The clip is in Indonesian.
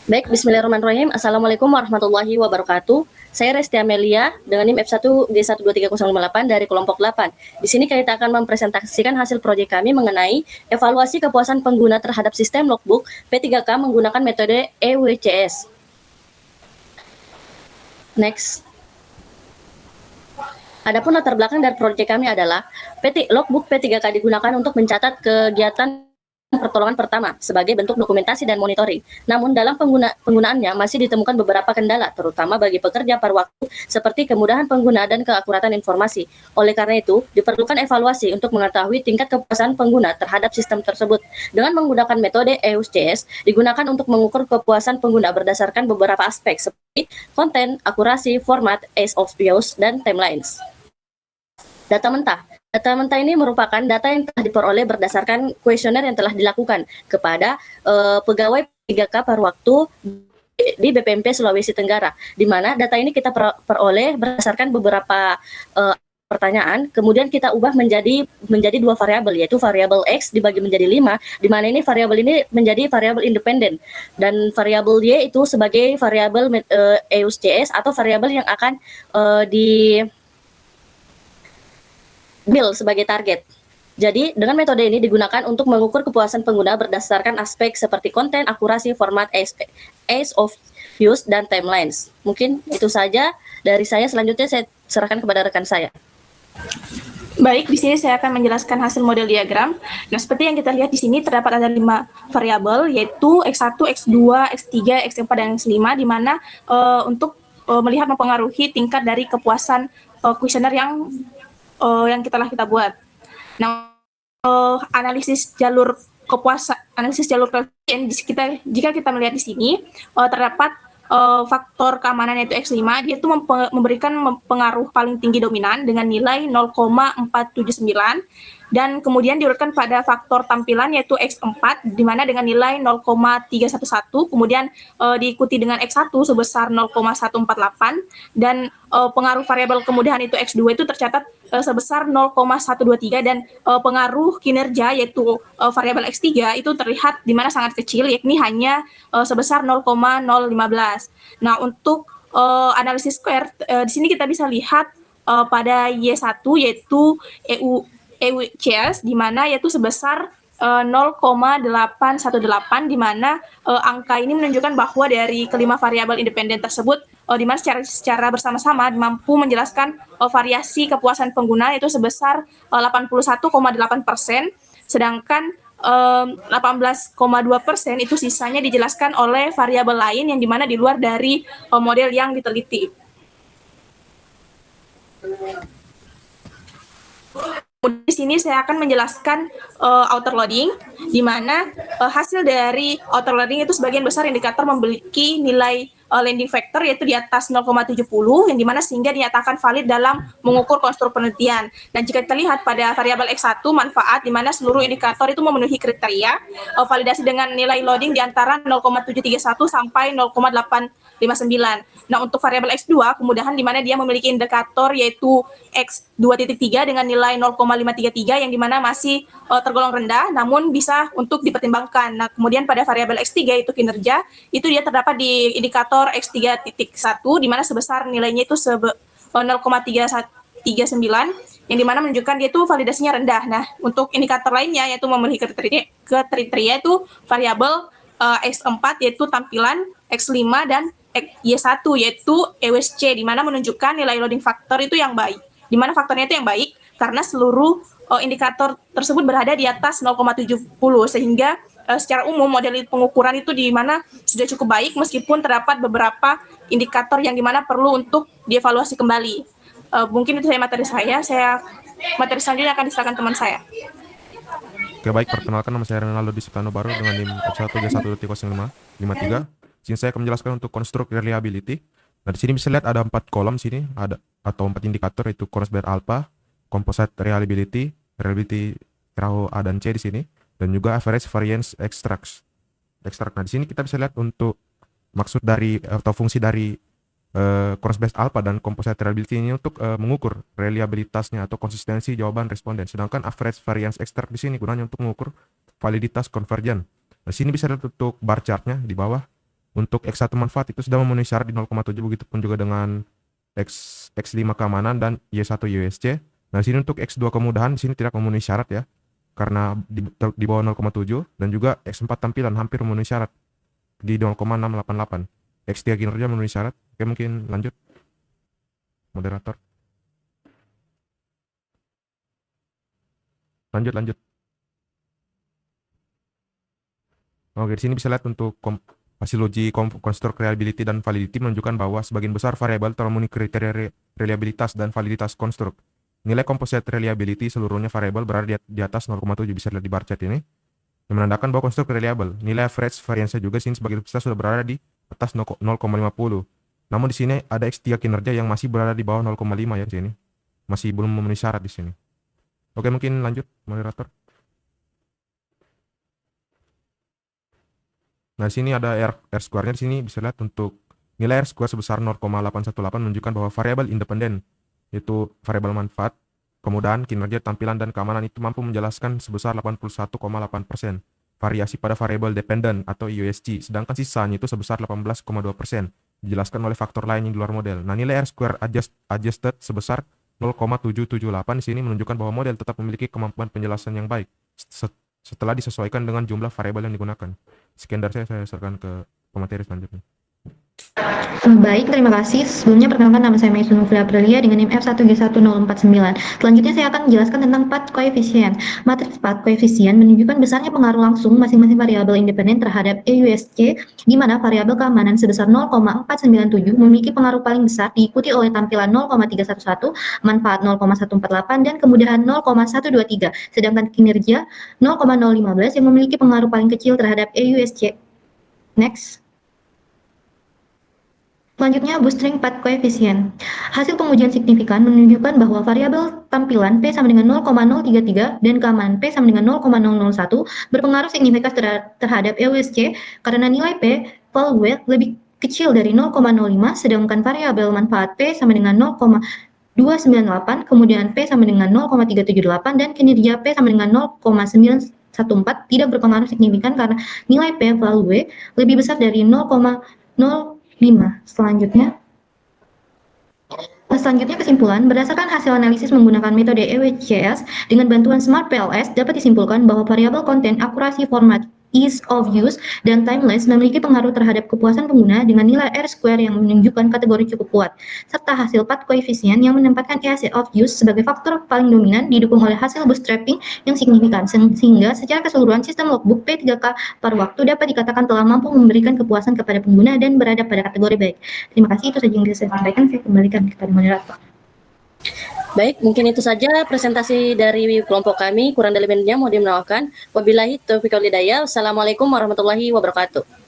Baik, bismillahirrahmanirrahim. Assalamualaikum warahmatullahi wabarakatuh. Saya Resti Amelia dengan NIM F1G1230058 dari kelompok 8. Di sini kita akan mempresentasikan hasil proyek kami mengenai evaluasi kepuasan pengguna terhadap sistem logbook P3K menggunakan metode EWCS. Next. Adapun latar belakang dari proyek kami adalah logbook P3K digunakan untuk mencatat kegiatan pertolongan pertama sebagai bentuk dokumentasi dan monitoring. Namun dalam penggunaannya masih ditemukan beberapa kendala, terutama bagi pekerja paruh waktu seperti kemudahan pengguna dan keakuratan informasi. Oleh karena itu, diperlukan evaluasi untuk mengetahui tingkat kepuasan pengguna terhadap sistem tersebut. Dengan menggunakan metode EWCS, digunakan untuk mengukur kepuasan pengguna berdasarkan beberapa aspek seperti konten, akurasi, format, ease of use, dan timelines. Data mentah. Data mentah ini merupakan data yang telah diperoleh berdasarkan kuesioner yang telah dilakukan kepada pegawai 3K per waktu di BPMP Sulawesi Tenggara, di mana data ini kita peroleh berdasarkan beberapa pertanyaan, kemudian kita ubah menjadi dua variabel, yaitu variabel X dibagi menjadi 5, di mana ini variabel ini menjadi variabel independen, dan variabel Y itu sebagai variabel EWCS atau variabel yang akan build sebagai target. Jadi, dengan metode ini digunakan untuk mengukur kepuasan pengguna berdasarkan aspek seperti konten, akurasi, format, ease of use, dan timelines. Mungkin itu saja dari saya. Selanjutnya saya serahkan kepada rekan saya. Baik, di sini saya akan menjelaskan hasil model diagram. Nah, seperti yang kita lihat di sini terdapat ada 5 variabel, yaitu X1, X2, X3, X4, dan X5, di mana untuk melihat mempengaruhi tingkat dari kepuasan kuesioner yang telah kita buat. Nah, analisis jalur kepuasan jika kita melihat di sini terdapat faktor keamanan yaitu X5, dia itu memberikan pengaruh paling tinggi dominan dengan nilai 0,479, dan kemudian diurutkan pada faktor tampilan yaitu X4 di mana dengan nilai 0,311, kemudian diikuti dengan X1 sebesar 0,148, dan pengaruh variabel kemudahan itu X2 itu tercatat sebesar 0,123, dan pengaruh kinerja yaitu variabel X3 itu terlihat di mana sangat kecil, yakni hanya sebesar 0,015. Nah, untuk analisis square di sini kita bisa lihat pada Y1 yaitu EWCS di mana yaitu sebesar 0,818, di mana angka ini menunjukkan bahwa dari kelima variabel independen tersebut di mana secara bersama-sama mampu menjelaskan variasi kepuasan pengguna itu sebesar 81,8%, sedangkan 18,2% itu sisanya dijelaskan oleh variabel lain yang dimana di luar dari model yang diteliti. Di sini saya akan menjelaskan outer loading, di mana hasil dari outer loading itu sebagian besar indikator memiliki nilai landing factor yaitu di atas 0,70, yang dimana sehingga dinyatakan valid dalam mengukur konstruk penelitian. Dan jika kita lihat pada variabel X1 manfaat, di mana seluruh indikator itu memenuhi kriteria validasi dengan nilai loading di antara 0,731 sampai 0,859. Nah, untuk variabel X2 kemudahan di mana dia memiliki indikator yaitu X2.3 dengan nilai 0,533, yang dimana masih tergolong rendah namun bisa untuk dipertimbangkan. Nah, kemudian pada variabel X3 itu kinerja, itu dia terdapat di indikator X3.1 di mana sebesar nilainya itu 0,339, yang dimana menunjukkan dia itu validasinya rendah. Nah, untuk indikator lainnya yaitu memenuhi kriteria itu variabel X4 yaitu tampilan, X5 dan Y1 yaitu EWC, di mana menunjukkan nilai loading factor itu yang baik. Di mana faktornya itu yang baik karena seluruh indikator tersebut berada di atas 0,70, sehingga secara umum model pengukuran itu di mana sudah cukup baik meskipun terdapat beberapa indikator yang dimana perlu untuk dievaluasi kembali. Mungkin itu materi saya. Materi selanjutnya akan diserahkan teman saya. Oke, baik, perkenalkan nama saya Renaldo Disiptano Baru dengan NIM F1G1230553. Sini saya akan menjelaskan untuk konstruk reliability. Nah, di sini bisa lihat ada 4 kolom sini, ada atau 4 indikator, yaitu Korsberg Alpha, Composite Reliability, Reliability Raho A dan C di sini, dan juga Average Variance Extract. Nah, di sini kita bisa lihat untuk maksud dari atau fungsi dari Korsberg Alpha dan Composite Reliability ini untuk mengukur reliabilitasnya atau konsistensi jawaban responden. Sedangkan Average Variance Extract di sini gunanya untuk mengukur validitas konvergen. Nah, di sini bisa lihat untuk bar chartnya di bawah. Untuk X1 manfaat itu sudah memenuhi syarat di 0,7, begitupun juga dengan X5 keamanan dan Y1 USC. Nah, di sini untuk X2 kemudahan di sini tidak memenuhi syarat ya, karena di bawah 0,7, dan juga X4 tampilan hampir memenuhi syarat di 0,688. X3 kinerja memenuhi syarat. Oke, mungkin lanjut moderator. Lanjut. Oke, di sini bisa lihat untuk hasil uji construct reliability dan validity menunjukkan bahwa sebagian besar variabel telah memenuhi kriteria reliabilitas dan validitas konstruk. Nilai composite reliability seluruhnya variabel berada di atas 0,7, bisa lihat di bar chart ini, yang menandakan bahwa konstruk reliable. Nilai average variance juga sini sebagian besar sudah berada di atas 0,50. Namun di sini ada X3 kinerja yang masih berada di bawah 0,5 ya di sini. Masih belum memenuhi syarat di sini. Oke, mungkin lanjut moderator. Nah, di sini ada R square-nya. Di sini bisa lihat untuk nilai R square sebesar 0,818 menunjukkan bahwa variabel independen, yaitu variabel manfaat, kemudahan, kinerja, tampilan, dan keamanan itu mampu menjelaskan sebesar 81,8% variasi pada variabel dependent atau USG, sedangkan sisanya itu sebesar 18,2% dijelaskan oleh faktor lain yang di luar model. Nah, nilai R square adjusted sebesar 0,778 di sini menunjukkan bahwa model tetap memiliki kemampuan penjelasan yang baik setelah disesuaikan dengan jumlah variabel yang digunakan. Sekian dari saya serahkan ke pemateri selanjutnya. Baik, terima kasih. Sebelumnya perkenalkan nama saya Maisun Novia Aprilia dengan NIM F1G1049. Selanjutnya saya akan menjelaskan tentang path koefisien. Matriks path koefisien menunjukkan besarnya pengaruh langsung masing-masing variabel independen terhadap EUSC, di mana variabel keamanan sebesar 0,497 memiliki pengaruh paling besar diikuti oleh tampilan 0,311, manfaat 0,148, dan kemudahan 0,123, sedangkan kinerja 0,015 yang memiliki pengaruh paling kecil terhadap EUSC. Next. Selanjutnya, bootstrap path koefisien. Hasil pengujian signifikan menunjukkan bahwa variabel tampilan P sama dengan 0,033 dan keamanan P sama dengan 0,001 berpengaruh signifikan terhadap EUSC karena nilai P value lebih kecil dari 0,05, sedangkan variabel manfaat P sama dengan 0,298, kemudian P sama dengan 0,378, dan kinerja P sama dengan 0,914 tidak berpengaruh signifikan karena nilai P value lebih besar dari 0,05. Selanjutnya kesimpulan, berdasarkan hasil analisis menggunakan metode EWCS dengan bantuan Smart PLS dapat disimpulkan bahwa variabel konten, akurasi format, ease of use, dan timeless memiliki pengaruh terhadap kepuasan pengguna dengan nilai R-square yang menunjukkan kategori cukup kuat, serta hasil path koefisien yang menempatkan ease of use sebagai faktor paling dominan didukung oleh hasil bootstrapping yang signifikan, sehingga secara keseluruhan sistem logbook P3K paruh waktu dapat dikatakan telah mampu memberikan kepuasan kepada pengguna dan berada pada kategori baik. Terima kasih, itu saja yang bisa saya sampaikan. Saya kembalikan kepada moderator. Baik, mungkin itu saja presentasi dari kelompok kami. Kurang dan lebihnya mohon dimaafkan. Wabillahi taufiq wal hidayah. Wassalamualaikum warahmatullahi wabarakatuh.